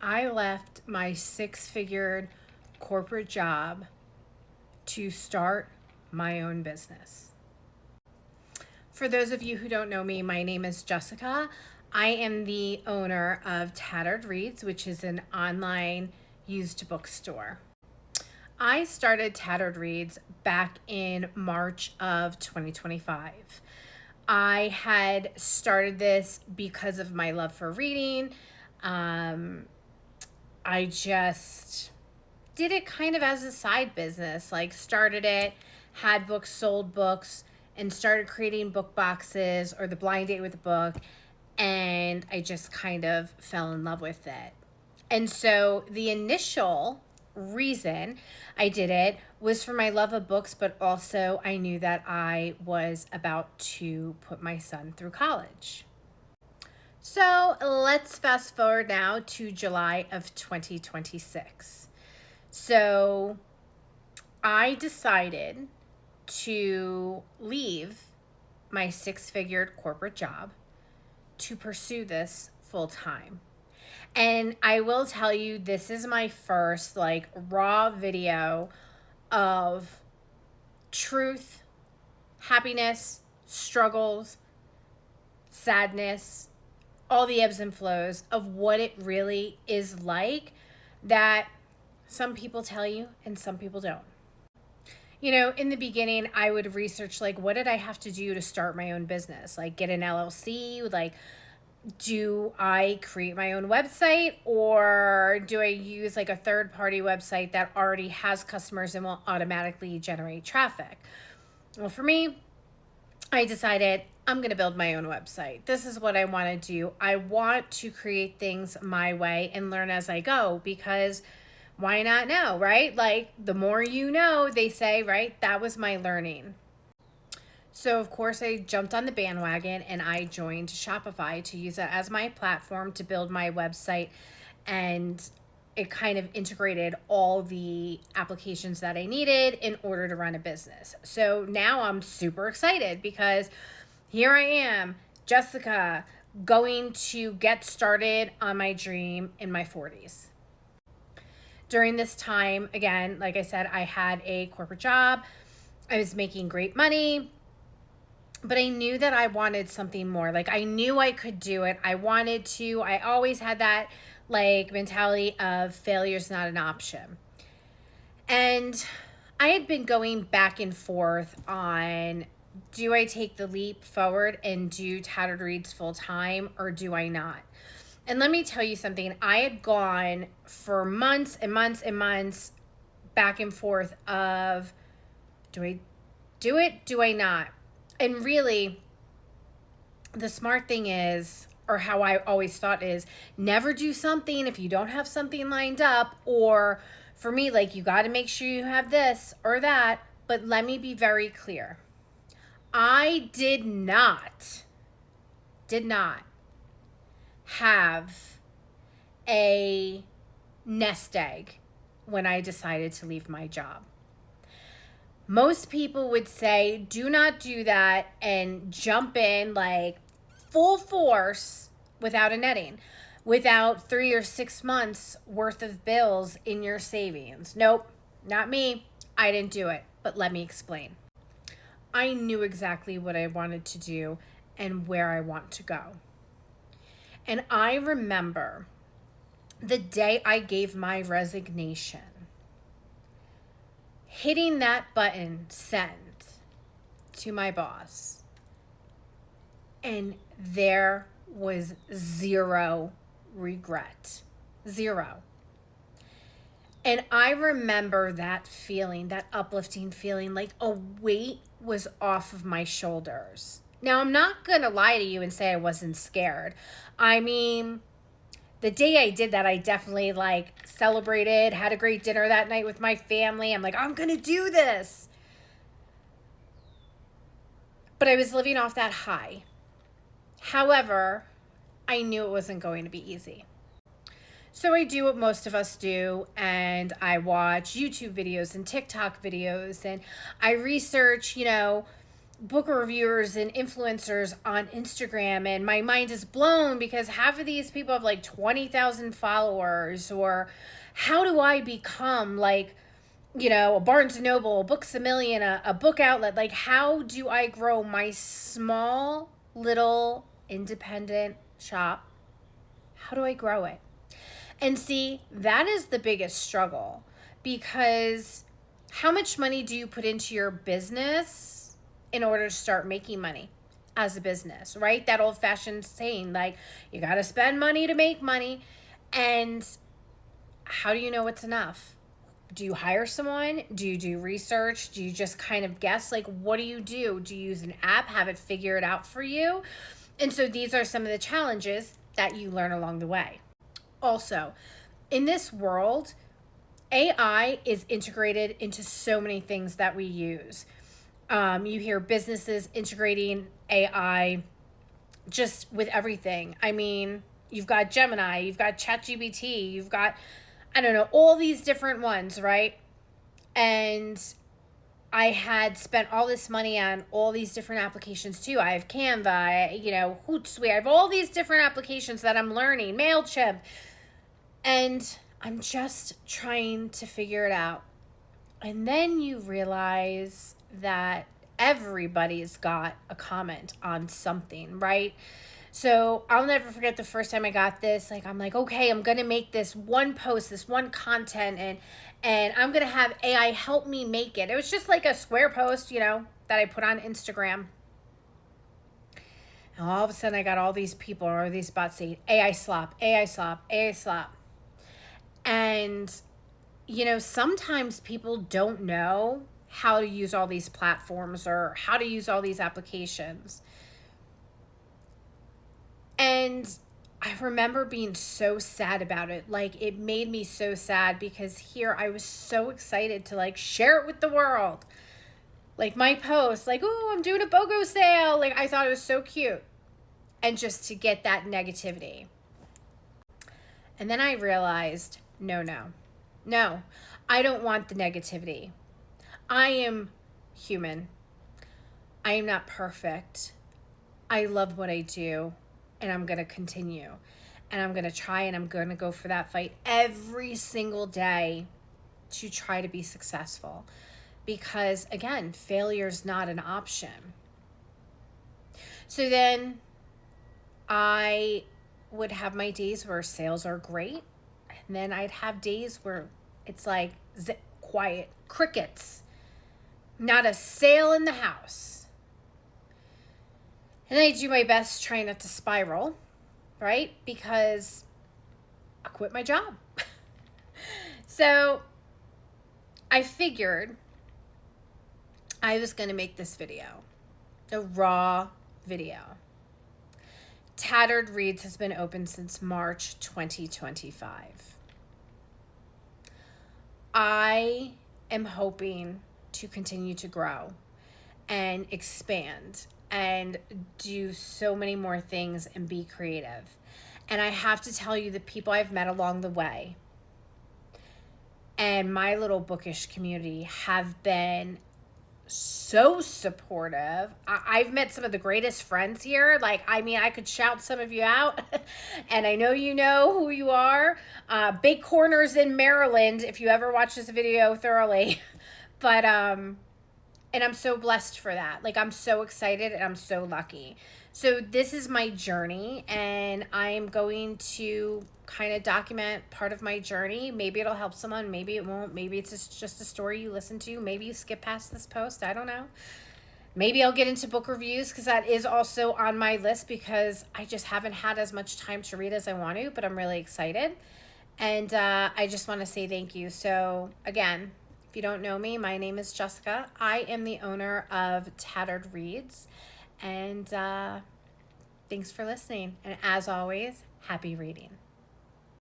I left my six-figured corporate job to start my own business. For those of you who don't know me, my name is Jessica. I am the owner of Tattered Reads, which is an online used bookstore. I started Tattered Reads back in March of 2025. I had started this because of my love for reading. I just did it kind of as a side business, like started it, had books, sold books, and started creating book boxes or the blind date with a book. And I just kind of fell in love with it. And so the initial reason I did it was for my love of books, but also I knew that I was about to put my son through college. So let's fast forward now to July of 2026. So I decided to leave my six-figured corporate job to pursue this full time. And I will tell you, this is my first like raw video of truth, happiness, struggles, sadness, all the ebbs and flows of what it really is like that some people tell you and some people don't. You know, in the beginning, I would research like, what did I have to do to start my own business? Like, get an LLC? Like, do I create my own website, or do I use like a third party website that already has customers and will automatically generate traffic? Well, for me, I decided I'm going to build my own website. This is what I want to do. I want to create things my way and learn as I go, because why not know, right? Like, the more you know, they say, right? That was my learning. So, of course, I jumped on the bandwagon and I joined Shopify to use it as my platform to build my website. And it kind of integrated all the applications that I needed in order to run a business. So now I'm super excited because here I am, Jessica, going to get started on my dream in my 40s. During this time, again, like I said, I had a corporate job. I was making great money, but I knew that I wanted something more. Like, I knew I could do it. I wanted to. I always had that like mentality of failure's not an option. And I had been going back and forth on, do I take the leap forward and do Tattered Reads full time, or do I not? And let me tell you something. I had gone for months and months and months back and forth of, do I do it? Do I not? And really, the smart thing is, or how I always thought is, never do something if you don't have something lined up. Or for me, like, you got to make sure you have this or that. But let me be very clear. I did not have a nest egg when I decided to leave my job. Most people would say, do not do that and jump in like full force without a netting, without 3 or 6 months worth of bills in your savings. Nope, not me. I didn't do it. But let me explain. I knew exactly what I wanted to do and where I want to go. And I remember the day I gave my resignation, hitting that button, send, to my boss. And there was zero regret. Zero. And I remember that feeling, that uplifting feeling, like a weight was off of my shoulders. Now, I'm not going to lie to you and say I wasn't scared. I mean, the day I did that, I definitely like celebrated, had a great dinner that night with my family. I'm like, I'm going to do this. But I was living off that high. However, I knew it wasn't going to be easy. So I do what most of us do, and I watch YouTube videos and TikTok videos, and I research, book reviewers and influencers on Instagram, and my mind is blown because half of these people have like 20,000 followers. Or how do I become like, a Barnes and Noble, a Books a Million, a book outlet? Like, how do I grow my small little independent shop? How do I grow it? And see, that is the biggest struggle, because how much money do you put into your business in order to start making money as a business, right? That old fashioned saying, like, you got to spend money to make money. And how do you know it's enough? Do you hire someone? Do you do research? Do you just kind of guess? Like, what do? Do you use an app, have it figure it out for you? And so these are some of the challenges that you learn along the way. Also, in this world, AI is integrated into so many things that we use. You hear businesses integrating AI just with everything. I mean, you've got Gemini, you've got ChatGPT, you've got, I don't know, all these different ones, right? And I had spent all this money on all these different applications too. I have Canva, Hootsuite. I have all these different applications that I'm learning, MailChimp. And I'm just trying to figure it out. And then you realize that everybody's got a comment on something, right? So I'll never forget the first time I got this. Like, I'm like, okay, I'm going to make this one post, this one content, and I'm going to have AI help me make it. It was just like a square post, that I put on Instagram. And all of a sudden I got all these people or these bots saying, AI slop, AI slop, AI slop. And, sometimes people don't know how to use all these platforms or how to use all these applications. And I remember being so sad about it. Like, it made me so sad because here I was so excited to like share it with the world. Like my post, like, oh, I'm doing a BOGO sale. Like, I thought it was so cute. And just to get that negativity. And then I realized, no, I don't want the negativity. I am human. I am not perfect. I love what I do, and I'm going to continue. And I'm going to try, and I'm going to go for that fight every single day to try to be successful. Because, again, failure is not an option. So then I would have my days where sales are great. And then I'd have days where it's like quiet, crickets, not a sale in the house. And I do my best trying not to spiral, right? Because I quit my job. So I figured I was going to make this video, a raw video. Tattered Reads has been open since March 2025. I am hoping to continue to grow and expand and do so many more things and be creative. And I have to tell you, the people I've met along the way and my little bookish community have been so supportive. I've met some of the greatest friends here. Like, I mean, I could shout some of you out and I know you know who you are. Big Corners in Maryland, if you ever watch this video thoroughly. But, and I'm so blessed for that. Like, I'm so excited and I'm so lucky. So this is my journey, and I'm going to kind of document part of my journey. Maybe it'll help someone, maybe it won't. Maybe it's just a story you listen to. Maybe you skip past this post. I don't know. Maybe I'll get into book reviews, because that is also on my list, because I just haven't had as much time to read as I want to, but I'm really excited. And I just want to say thank you. So again, if you don't know me, my name is Jessica. I am the owner of Tattered Reads. And thanks for listening. And as always, happy reading.